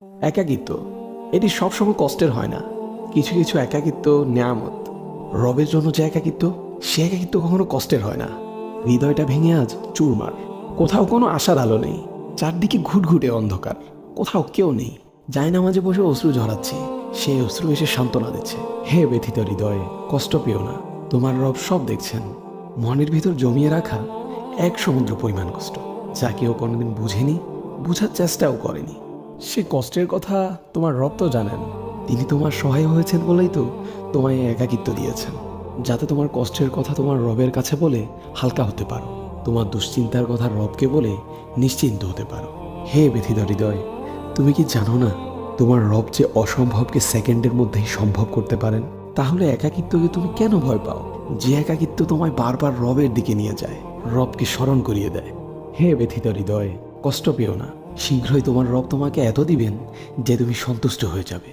একাকিত্ব এটি সবসময় কষ্টের হয় না। কিছু কিছু একাকিত্ব নেয়ামত। রবের জন্য যে একাকিত্ব, সে একাকিত্ব কখনো কষ্টের হয় না। হৃদয়টা ভেঙে আজ চুরমার। কোথাও কোনো আশার আলো নেই, চারদিকে ঘুটঘুটে অন্ধকার। কোথাও কেউ নেই। জায়নামাজে বসে অশ্রু ঝরাচ্ছি, সেই অশ্রু এসে সান্ত্বনা দিচ্ছে। হে ব্যথিত হৃদয়ে, কষ্ট পেও না, তোমার রব সব দেখছেন। মনের ভিতর জমিয়ে রাখা এক সমুদ্র পরিমাণ কষ্ট, যা কেউ কোনোদিন বুঝেনি, বুঝার চেষ্টাও করেনি। সে কষ্টের কথা তোমার রব তো জানেন। তিনি তোমার সহায় হয়েছেন বলেই তো তোমায় এই একাকিত্ব দিয়েছেন, যাতে তোমার কষ্টের কথা তোমার রবের কাছে বলে হালকা হতে পারো, তোমার দুশ্চিন্তার কথা রবকে বলে নিশ্চিন্ত হতে পারো। হে ব্যথিত হৃদয়, তুমি কি জানো না তোমার রব যে অসম্ভবকে সেকেন্ডের মধ্যেই সম্ভব করতে পারেন? তাহলে একাকিত্বকে তুমি কেন ভয় পাও? যে একাকিত্ব তোমায় বারবার রবের দিকে নিয়ে যায়, রবকে স্মরণ করিয়ে দেয়। হে ব্যথিত হৃদয়, কষ্ট পেও না। শীঘ্রই তোমার রব তোমাকে এত দিবেন যে তুমি সন্তুষ্ট হয়ে যাবে।